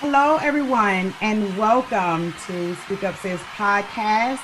Hello, everyone, and welcome to SpeakUp Sis Podcast.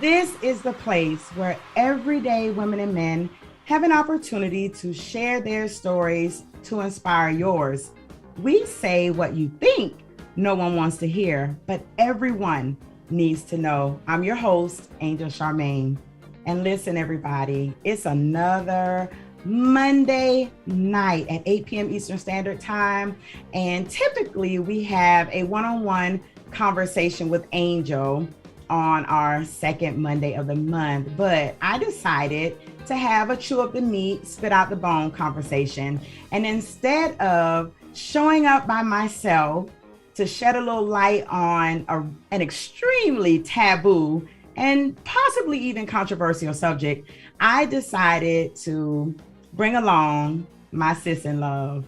This is the place where everyday women and men have an opportunity to share their stories to inspire yours. We say what you think no one wants to hear, but everyone needs to know. I'm your host, Angel Charmaine. And listen, everybody, it's another Monday night at 8 p.m. Eastern Standard Time. And typically we have a one-on-one conversation with Angel on our second Monday of the month. But I decided to have a chew up the meat, spit out the bone conversation. And instead of showing up by myself to shed a little light on an extremely taboo and possibly even controversial subject, I decided to bring along my sis in love,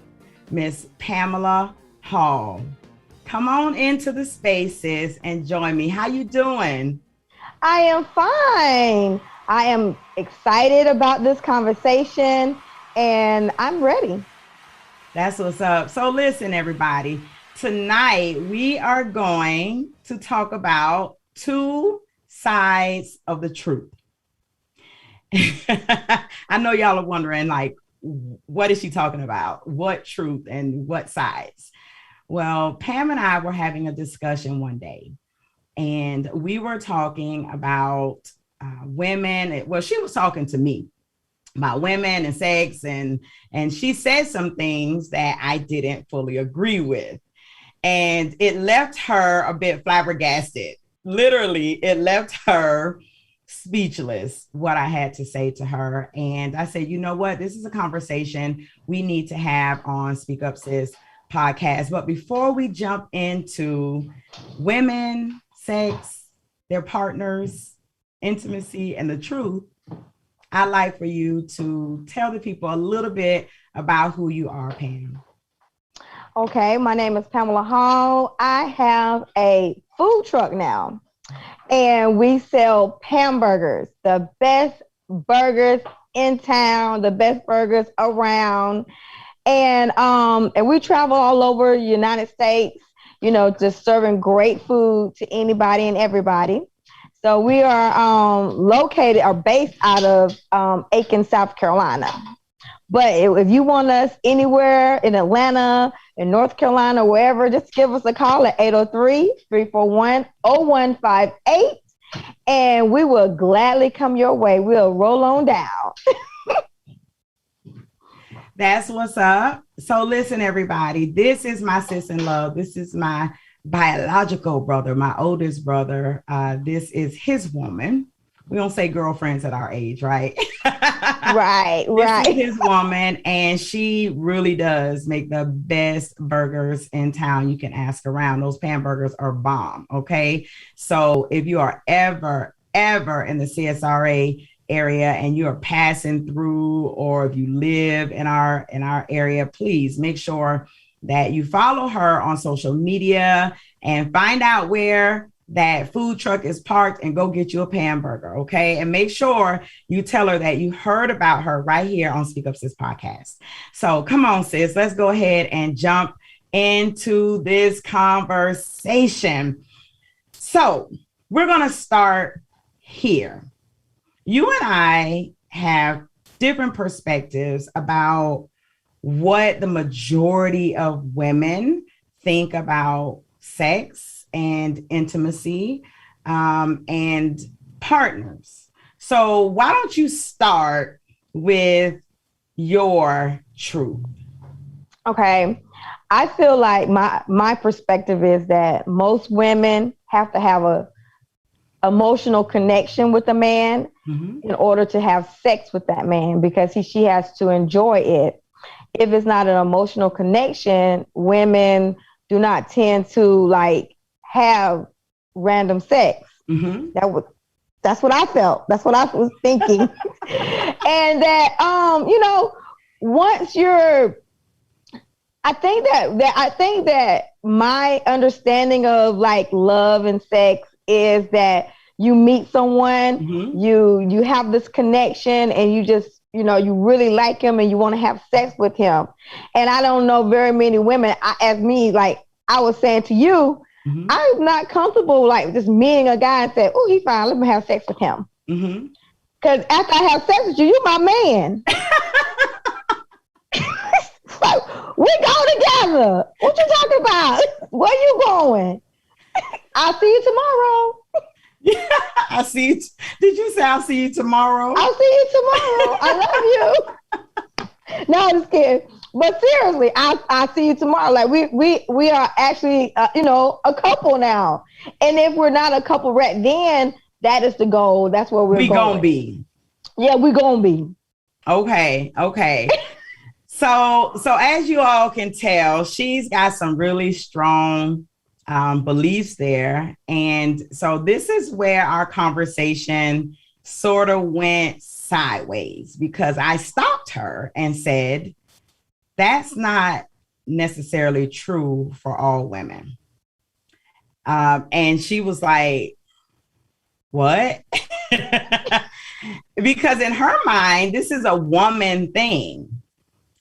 Miss Pamela Hall. Come on into the spaces and join me. How you doing? I am fine. I am excited about this conversation and I'm ready. That's what's up. So listen, everybody, tonight we are going to talk about two sides of the truth. I know y'all are wondering, like, what is she talking about? What truth and what sides? Well, Pam and I were having a discussion one day, and we were talking about women. Well, she was talking to me about women and sex, and she said some things that I didn't fully agree with. And it left her a bit flabbergasted. Literally, it left her speechless what I had to say to her. And I said, you know what? This is a conversation we need to have on SpeakUp Sis Podcast. But before we jump into women, sex, their partners, intimacy, and the truth, I'd like for you to tell the people a little bit about who you are, Pam. Okay, my name is Pamela Hall. I have a food truck now, and we sell Pam burgers, the best burgers in town, the best burgers around. And we travel all over the United States, just serving great food to anybody and everybody. So we are located or based out of Aiken, South Carolina. But if you want us anywhere in Atlanta, in North Carolina, wherever, just give us a call at 803-341-0158, and we will gladly come your way. We'll roll on down. That's what's up. So listen, everybody, this is my sis in love. This is my biological brother, my oldest brother. This is his woman. We don't say girlfriends at our age, right? Right. This is his woman, and she really does make the best burgers in town. You can ask around. Those Pan burgers are bomb, okay? So if you are ever in the CSRA area and you are passing through, or if you live in our area, please make sure that you follow her on social media and find out where that food truck is parked and go get you a Pan burger, okay? And make sure you tell her that you heard about her right here on SpeakUp Sis Podcast. So come on, sis, let's go ahead and jump into this conversation. So we're going to start here. You and I have different perspectives about what the majority of women think about sex and intimacy, and partners. So why don't you start with your truth? Okay. I feel like my perspective is that most women have to have a emotional connection with a man in order to have sex with that man, because she has to enjoy it. If it's not an emotional connection, women do not tend to have random sex. That's what I felt. That's what I was thinking. And that, once you're, I think that my understanding of love and sex is that you meet someone, you have this connection, and you just, you really like him and you want to have sex with him. And I don't know very many women, as me, I was saying to you, I'm not comfortable like just meeting a guy and say, oh, he's fine, let me have sex with him. Because after I have sex with you, you're my man. Like, we go together. What you talking about? Where you going? I'll see you tomorrow. Yeah, I see you. Did you say I'll see you tomorrow? I'll see you tomorrow. I love you. No, I'm just kidding. But seriously, I'll see you tomorrow. Like we are actually, a couple now. And if we're not a couple right then, that is the goal. That's where we're going. We gonna be. Yeah, we gonna be. Okay. So as you all can tell, she's got some really strong beliefs there. And so this is where our conversation sort of went sideways, because I stopped her and said, that's not necessarily true for all women. And she was like, what? Because in her mind, this is a woman thing.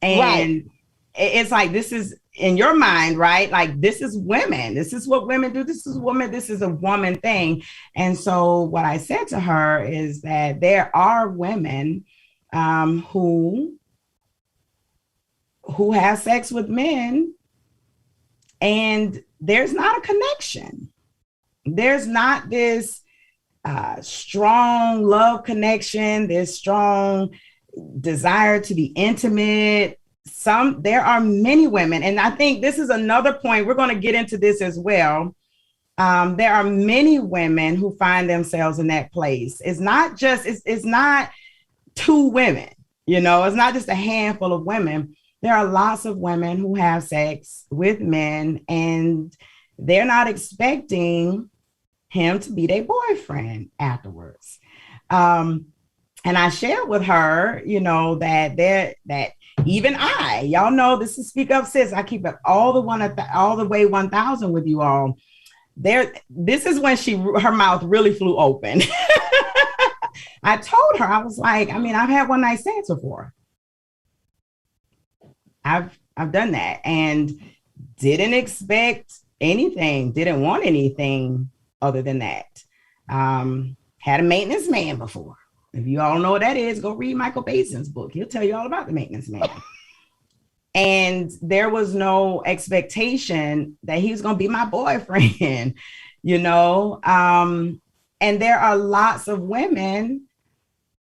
And it's like, this is in your mind, right? Like, this is women. This is what women do. This is women. This is a woman thing. And so what I said to her is that there are women who have sex with men and there's not a connection. There's not this strong love connection, this strong desire to be intimate. There are many women, and I think this is another point. We're going to get into this as well. There are many women who find themselves in that place. It's not just, it's not two women, it's not just a handful of women. There are lots of women who have sex with men and they're not expecting him to be their boyfriend afterwards. And I shared with her, that even y'all know this is Speak Up Sis. I keep it all the way 1000 with you all. This is when her mouth really flew open. I told her, I was like, I've had one night stands before. I've done that and didn't expect anything, didn't want anything other than that. Had a maintenance man before. If you all know what that is, go read Michael Basin's book. He'll tell you all about the maintenance man. And there was no expectation that he was going to be my boyfriend, And there are lots of women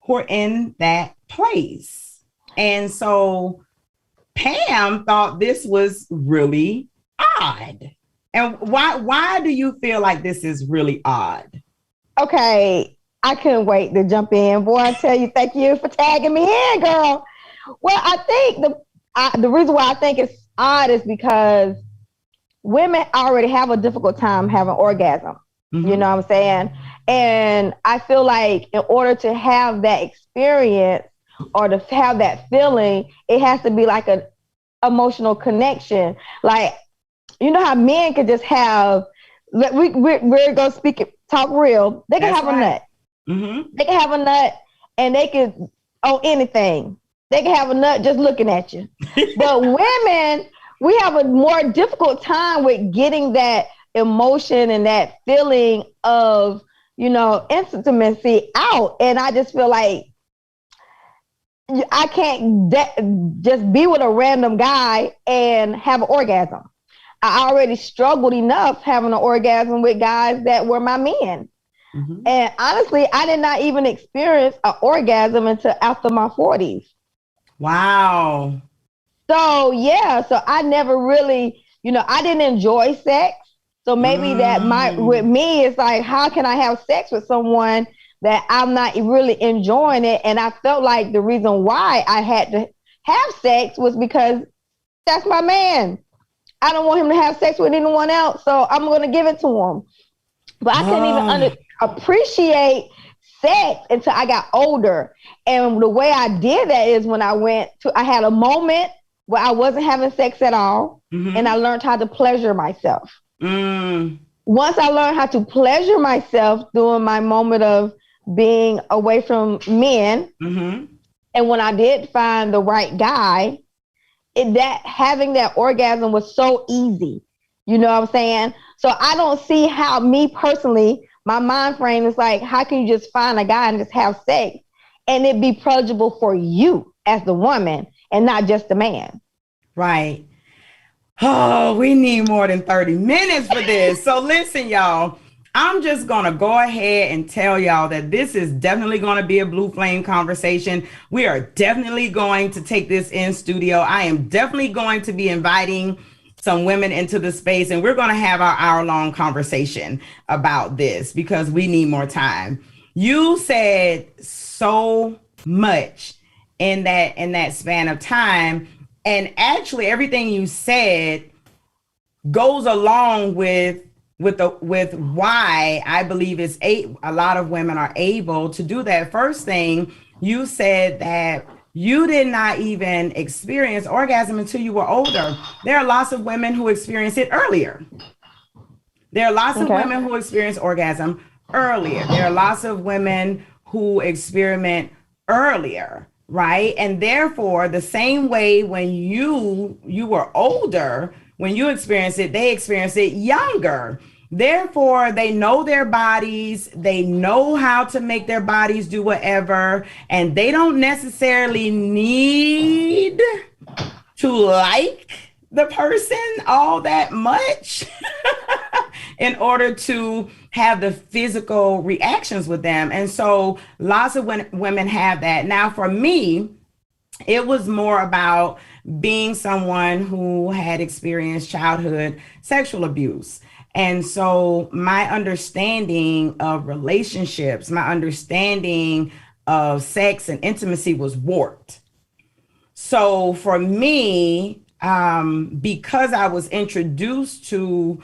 who are in that place. And so Pam thought this was really odd. And why do you feel like this is really odd? Okay, I couldn't wait to jump in. Boy, I tell you, thank you for tagging me in, girl. Well, I think the reason why I think it's odd is because women already have a difficult time having orgasm. You know what I'm saying? And I feel like in order to have that experience or to have that feeling, it has to be like an emotional connection. Like, you know how men could just have, we're going to talk real. They can have a nut. They can have a nut and they can on anything. They can have a nut just looking at you. But women, we have a more difficult time with getting that emotion and that feeling of, intimacy out. And I just feel like I can't just be with a random guy and have an orgasm. I already struggled enough having an orgasm with guys that were my men. And honestly, I did not even experience an orgasm until after my 40s. Wow. So I never really, I didn't enjoy sex. So maybe with me, it's like, how can I have sex with someone that I'm not really enjoying it? And I felt like the reason why I had to have sex was because that's my man. I don't want him to have sex with anyone else, so I'm going to give it to him. But I couldn't even appreciate sex until I got older. And the way I did that is when I had a moment where I wasn't having sex at all, and I learned how to pleasure myself. Once I learned how to pleasure myself during my moment of being away from men, and when I did find the right guy, having that orgasm was so easy. You know what I'm saying? So I don't see how, me personally, my mind frame is like, how can you just find a guy and just have sex and it be pleasurable for you as the woman and not just the man? Right. Oh, we need more than 30 minutes for this. So listen, y'all, I'm just going to go ahead and tell y'all that this is definitely going to be a blue flame conversation. We are definitely going to take this in studio. I am definitely going to be inviting some women into the space, and we're going to have our hour-long conversation about this because we need more time. You said so much in that span of time. And actually, everything you said goes along with why I believe a lot of women are able to do that. First thing, you said that you did not even experience orgasm until you were older. There are lots of women who experience it earlier. There are lots of women who experience orgasm earlier. There are lots of women who experiment earlier. Right. And therefore, the same way when you were older, when you experienced it, they experienced it younger. Therefore, they know their bodies. They know how to make their bodies do whatever. And they don't necessarily need to like the person all that much in order to have the physical reactions with them. And so lots of women have that. Now, for me, it was more about being someone who had experienced childhood sexual abuse. And so my understanding of relationships, my understanding of sex and intimacy was warped. So for me, because I was introduced to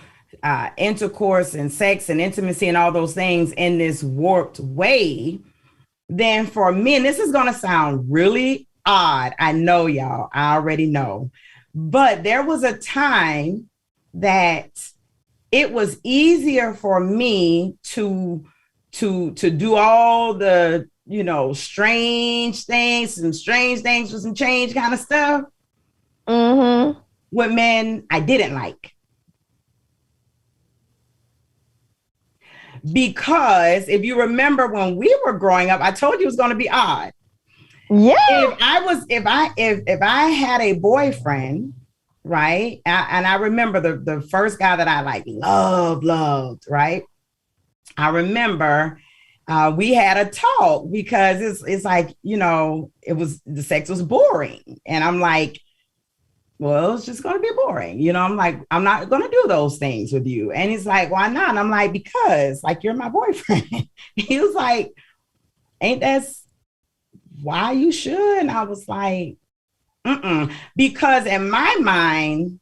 intercourse and sex and intimacy and all those things in this warped way, then for me, and this is going to sound really odd. I know, y'all, I already know, but there was a time that it was easier for me to do all the, strange things with some change kind of stuff with men I didn't like. Because if you remember when we were growing up, I told you it was going to be odd. Yeah. If I had a boyfriend, right? And I remember the first guy that I loved, right? I remember we had a talk because it's like, the sex was boring. And I'm like, well, it's just going to be boring. I'm like, I'm not going to do those things with you. And he's like, why not? And I'm like, because you're my boyfriend. He was like, ain't that why you should? And I was like, because in my mind,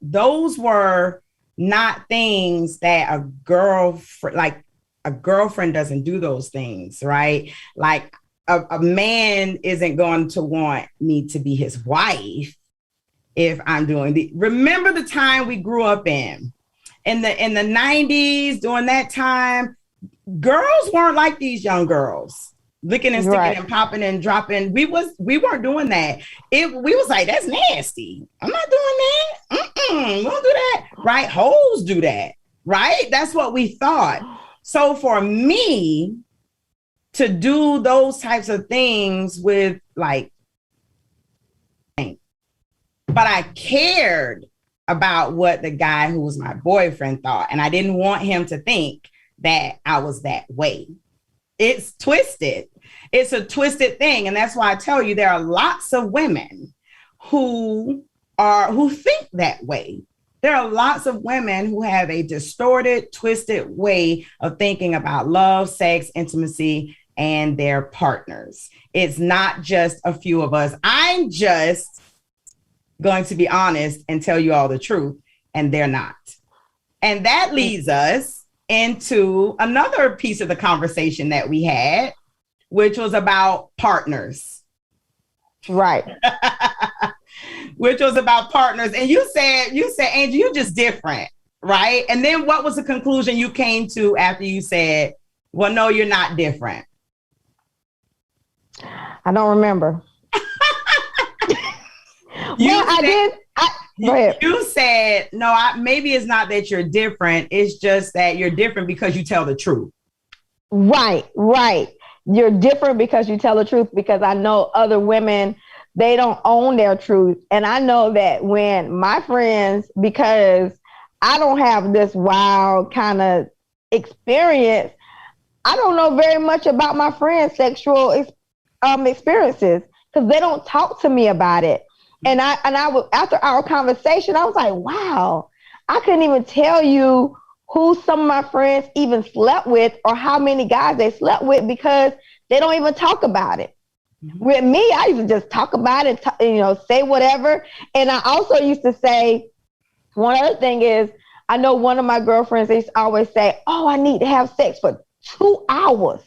those were not things that a girlfriend doesn't do those things, right? Like a man isn't going to want me to be his wife if I'm doing remember the time we grew up in the 90s. During that time, girls weren't like these young girls licking and sticking and popping and dropping. We weren't doing that. We was like, that's nasty. I'm not doing that. We don't do that. Right? Hoes do that. Right? That's what we thought. So for me to do those types of things with but I cared about what the guy who was my boyfriend thought. And I didn't want him to think that I was that way. It's twisted. It's a twisted thing. And that's why I tell you, there are lots of women who think that way. There are lots of women who have a distorted, twisted way of thinking about love, sex, intimacy, and their partners. It's not just a few of us. I'm just going to be honest and tell you all the truth, and they're not. And that leads us into another piece of the conversation that we had, which was about partners. Right. Which was about partners. And you said, Angie, you're just different, right? And then what was the conclusion you came to after you said, well, no, you're not different? I don't remember. Well, Go ahead. You said, no, maybe it's not that you're different. It's just that you're different because you tell the truth. Right. You're different because you tell the truth, because I know other women, they don't own their truth. And I know that when my friends, because I don't have this wild kind of experience, I don't know very much about my friends' sexual experiences, because they don't talk to me about it. And I would, after our conversation, I was like, wow, I couldn't even tell you who some of my friends even slept with or how many guys they slept with, because they don't even talk about it. Mm-hmm. With me, I used to just talk about it, say whatever. And I also used to say, one other thing is, I know one of my girlfriends, they used to always say, oh, I need to have sex for 2 hours.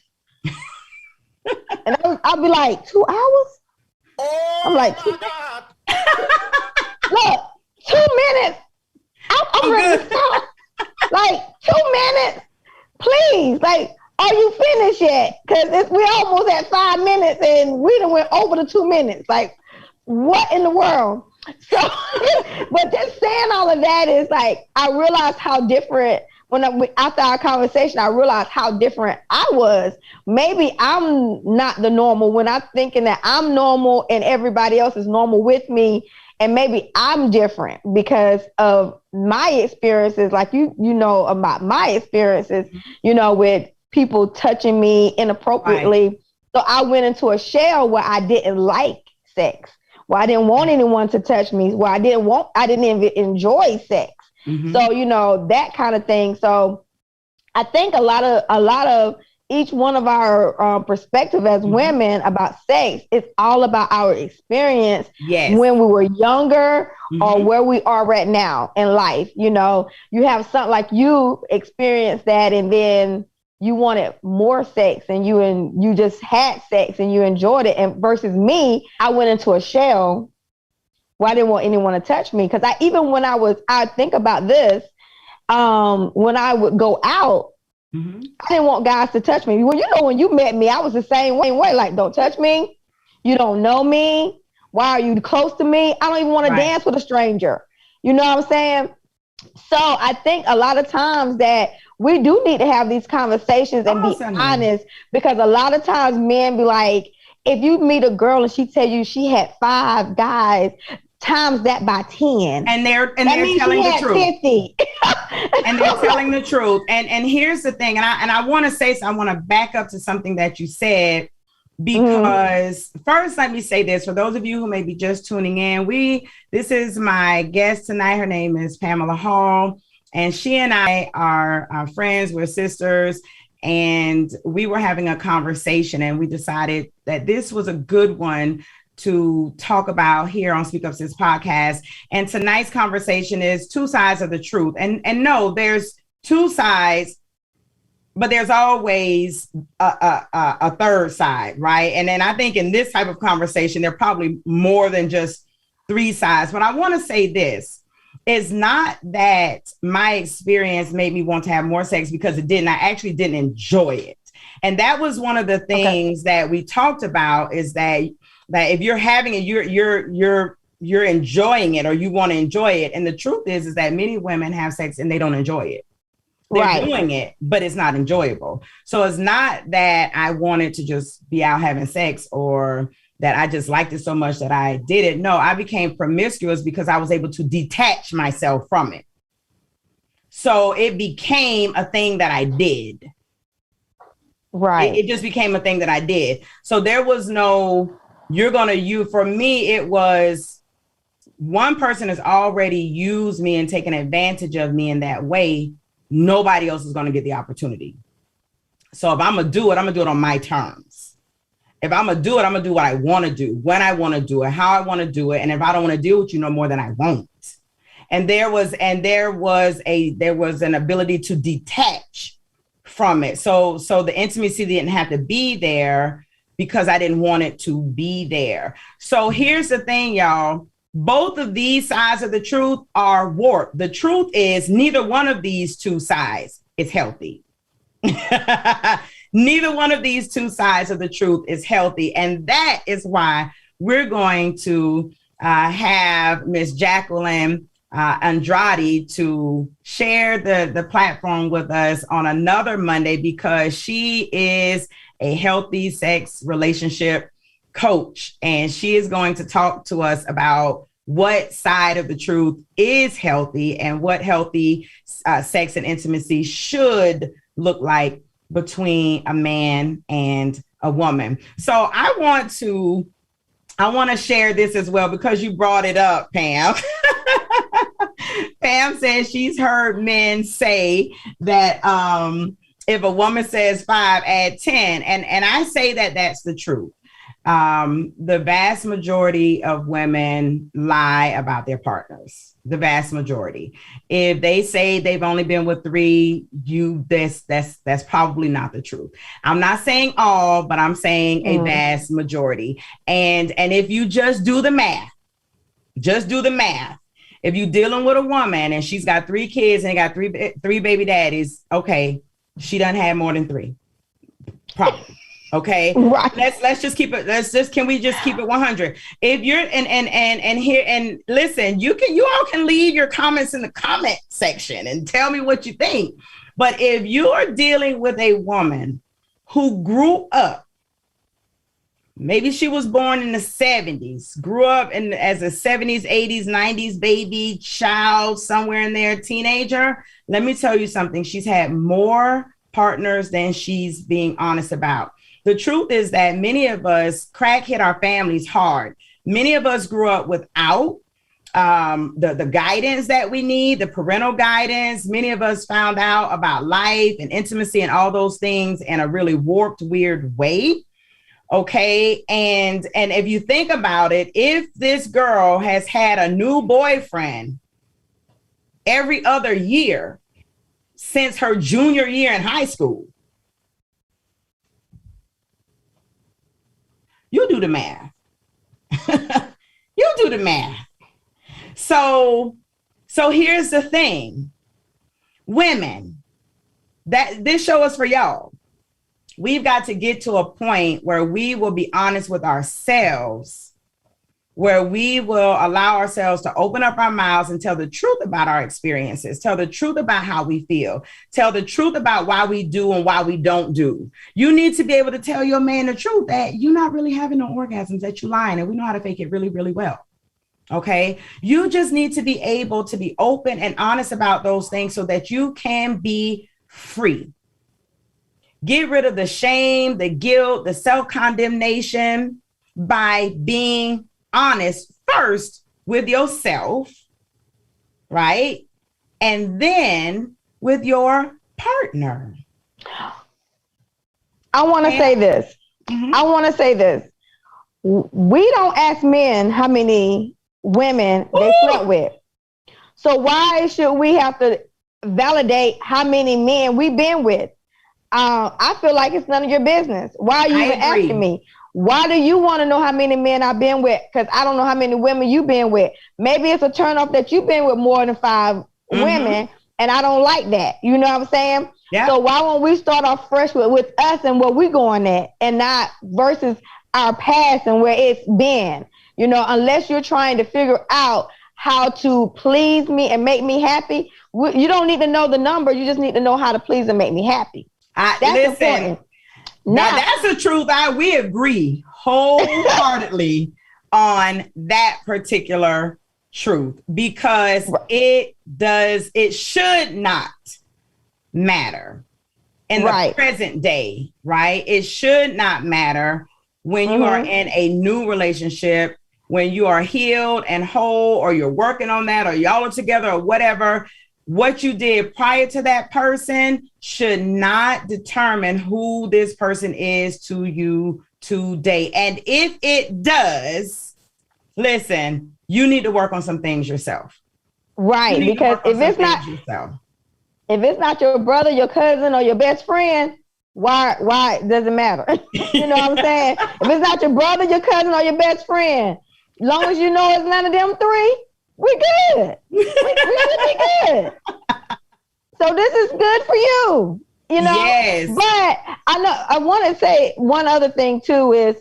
And I'll be like, 2 hours? I'm like, 2 minutes? Look, 2 minutes. I'm ready to stop. Like, 2 minutes, please. Like, are you finished yet? Because we're almost at 5 minutes and we done went over the 2 minutes. Like, what in the world? So, but just saying all of that is like, I realized how different, after our conversation, I realized how different I was. Maybe I'm not the normal when I'm thinking that I'm normal and everybody else is normal with me. And maybe I'm different because of my experiences, like you know about my experiences, with people touching me inappropriately. Right. So I went into a shell where I didn't like sex, where I didn't want anyone to touch me, where I didn't even enjoy sex. Mm-hmm. So, that kind of thing. So I think a lot of each one of our perspective as women about sex is all about our experience when we were younger or where we are right now in life. You have something like you experienced that, and then you wanted more sex, and you just had sex and you enjoyed it. And versus me, I went into a shell where I didn't want anyone to touch me. Because I think about this, when I would go out, I didn't want guys to touch me. Well, when you met me, I was the same way. Like, don't touch me. You don't know me. Why are you close to me? I don't even want to dance with a stranger. You know what I'm saying? So I think a lot of times that we do need to have these conversations and be honest, because a lot of times men be like, if you meet a girl and she tell you she had 5 guys, times that by 10. And they're telling the truth. 50. And they're telling the truth. And here's the thing, and I want to say, so I want to back up to something that you said, because first, let me say this, for those of you who may be just tuning in, this is my guest tonight. Her name is Pamela Hall, and she and I are friends. We're sisters, and we were having a conversation, and we decided that this was a good one to talk about here on SpeakUp Sis Podcast. And tonight's conversation is 2 sides of the truth. And no, there's 2 sides, but there's always a third side, right? And then I think in this type of conversation, there are probably more than just 3 sides. But I want to say this. It's not that my experience made me want to have more sex, because it didn't. I actually didn't enjoy it. And that was one of the things that we talked about, is that if you're having it, you're enjoying it, or you want to enjoy it. And the truth is that many women have sex and they don't enjoy it. They're doing it, but it's not enjoyable. So it's not that I wanted to just be out having sex, or that I just liked it so much that I did it. No, I became promiscuous because I was able to detach myself from it. So it became a thing that I did. Right. It just became a thing that I did. So there was no, for me, it was, one person has already used me and taken advantage of me in that way. Nobody else is going to get the opportunity. So if I'm going to do it, I'm going to do it on my terms. If I'm going to do it, I'm going to do what I want to do, when I want to do it, how I want to do it. And if I don't want to deal with you no more, then I won't. And there was an ability to detach from it. So the intimacy didn't have to be there because I didn't want it to be there. So here's the thing, y'all. Both of these sides of the truth are warped. The truth is neither one of these 2 sides is healthy. Neither one of these 2 sides of the truth is healthy. And that is why we're going to have Miss Jacqueline Andrade to share the platform with us on another Monday, because she is a healthy sex relationship coach, and she is going to talk to us about what side of the truth is healthy and what healthy sex and intimacy should look like between a man and a woman. So I want to share this as well, because you brought it up, Pam. Pam says she's heard men say that if a woman says 5, add 10. And I say that that's the truth. The vast majority of women lie about their partners. The vast majority. If they say they've only been with 3, that's probably not the truth. I'm not saying all, but I'm saying a vast majority. And if you just do the math. If you're dealing with a woman and she's got 3 kids and got three baby daddies, okay, she done had more than 3. Probably. Okay. Right. Let's just keep it. Can we just keep it 100? If you're and here, and listen, you all can leave your comments in the comment section and tell me what you think. But if you are dealing with a woman who grew up, maybe she was born in the 70s, grew up as a 70s, 80s, 90s baby, child, somewhere in there, teenager, let me tell you something. She's had more partners than she's being honest about. The truth is that many of us, crack hit our families hard. Many of us grew up without the guidance that we need, the parental guidance. Many of us found out about life and intimacy and all those things in a really warped, weird way. Okay. And if you think about it, if this girl has had a new boyfriend every other year since her junior year in high school, you do the math. You do the math. So here's the thing. Women, that this show is for y'all. We've got to get to a point where we will be honest with ourselves, where we will allow ourselves to open up our mouths and tell the truth about our experiences, tell the truth about how we feel, tell the truth about why we do and why we don't do. You need to be able to tell your man the truth that you're not really having no orgasms, that you're lying, and we know how to fake it really, really well. Okay. You just need to be able to be open and honest about those things so that you can be free. Get rid of the shame, the guilt, the self-condemnation by being honest first with yourself, right? And then with your partner. I want to say this. We don't ask men how many women they slept with. So why should we have to validate how many men we've been with? I feel like it's none of your business. Why are you even asking me? Why do you want to know how many men I've been with? Because I don't know how many women you've been with. Maybe it's a turnoff that you've been with more than 5 women, and I don't like that. You know what I'm saying? Yeah. So why won't we start off fresh with us and what we're going at, and not versus our past and where it's been? You know, unless you're trying to figure out how to please me and make me happy, you don't need to know the number. You just need to know how to please and make me happy. That's important. Now that's the truth. We agree wholeheartedly on that particular truth, because it should not matter in the present day, right? It should not matter when you are in a new relationship, when you are healed and whole, or you're working on that, or y'all are together, or whatever. What you did prior to that person should not determine who this person is to you today. And if it does, listen, you need to work on some things yourself. Right. Because if it's not your brother, your cousin, or your best friend, why does it matter? You know what I'm saying? If it's not your brother, your cousin, or your best friend, as long as you know it's none of them 3, we good. We should be good. So this is good for you, you know. Yes. But I want to say one other thing too is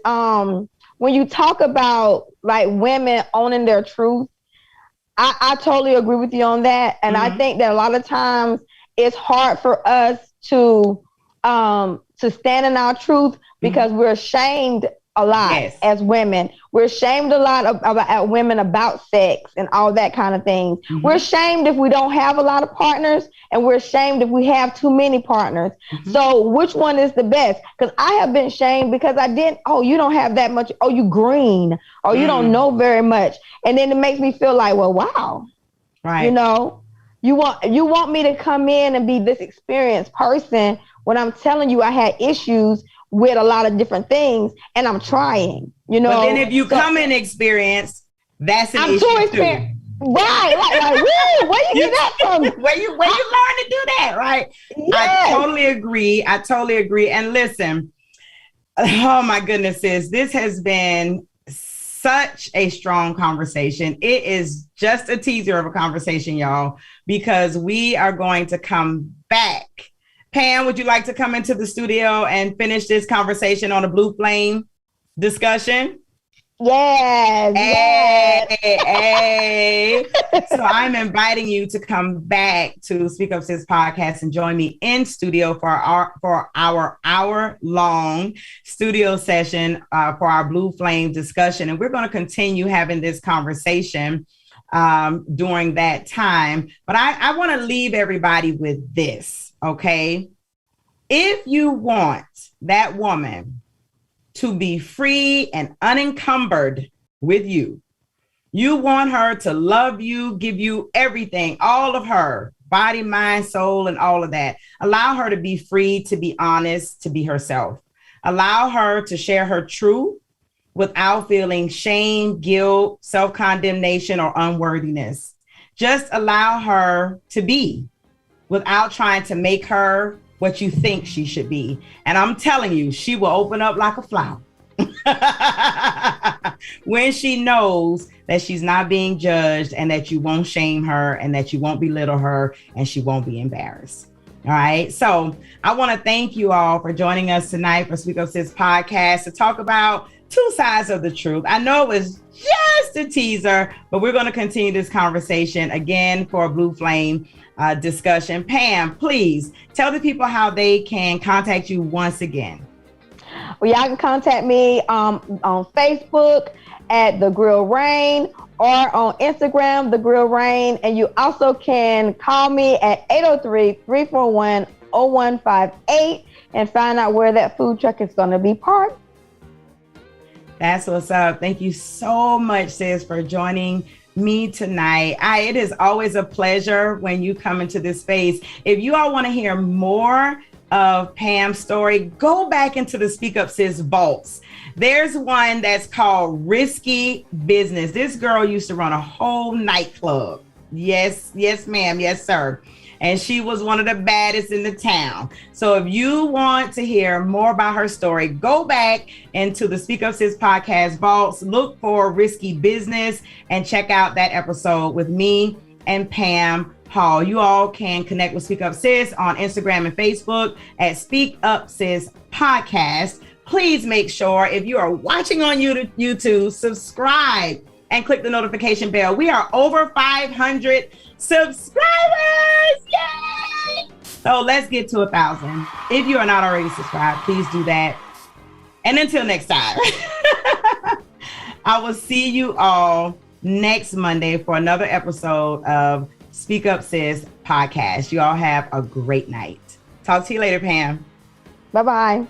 when when you talk about like women owning their truth, I totally agree with you on that. And I think that a lot of times it's hard for us to stand in our truth because we're ashamed a lot as women. We're ashamed a lot about women about sex and all that kind of things. We're ashamed if we don't have a lot of partners, and we're ashamed if we have too many partners. So which one is the best? Because I have been shamed because I didn't, you don't have that much, you green, or you don't know very much. And then it makes me feel like, well, wow. Right. You know, you want me to come in and be this experienced person when I'm telling you I had issues with a lot of different things, and I'm trying, you know. But then if you come in experienced, that's an issue too. Right, like, woo, where you get that from? Where you learn to do that, right? Yes. I totally agree. And listen, oh my goodness, sis, this has been such a strong conversation. It is just a teaser of a conversation, y'all, because we are going to come back. Pam, would you like to come into the studio and finish this conversation on a blue flame discussion? Yes. Hey. So I'm inviting you to come back to SpeakUp Sis Podcast and join me in studio for our hour-long studio session for our blue flame discussion. And we're going to continue having this conversation during that time. But I want to leave everybody with this. Okay, if you want that woman to be free and unencumbered with you, you want her to love you, give you everything, all of her, body, mind, soul, and all of that. Allow her to be free, to be honest, to be herself. Allow her to share her truth without feeling shame, guilt, self-condemnation, or unworthiness. Just allow her to be, without trying to make her what you think she should be. And I'm telling you, she will open up like a flower when she knows that she's not being judged, and that you won't shame her, and that you won't belittle her, and she won't be embarrassed. All right. So I want to thank you all for joining us tonight for SpeakUp Sis Podcast to talk about two sides of the truth. I know it was just a teaser, but we're going to continue this conversation again for a blue flame discussion. Pam, please tell the people how they can contact you once again. Well, y'all can contact me on Facebook at The Grill Rain, or on Instagram, The Grill Rain. And you also can call me at 803-341-0158 and find out where that food truck is going to be parked. That's what's up. Thank you so much, sis, for joining me tonight. It is always a pleasure when you come into this space. If you all want to hear more of Pam's story, go back into the SpeakUp Sis vaults. There's one that's called Risky Business. This girl used to run a whole nightclub. Yes, ma'am. Yes, sir. And she was one of the baddest in the town. So if you want to hear more about her story, go back into the SpeakUp Sis Podcast vaults, look for Risky Business, and check out that episode with me and Pam Hall. You all can connect with SpeakUp Sis on Instagram and Facebook at SpeakUp Sis Podcast. Please make sure, if you are watching on YouTube, subscribe and click the notification bell. We are over 500 subscribers. Yay! So let's get to 1,000. If you are not already subscribed, please do that. And until next time, I will see you all next Monday for another episode of SpeakUp Sis Podcast. You all have a great night. Talk to you later, Pam. Bye-bye.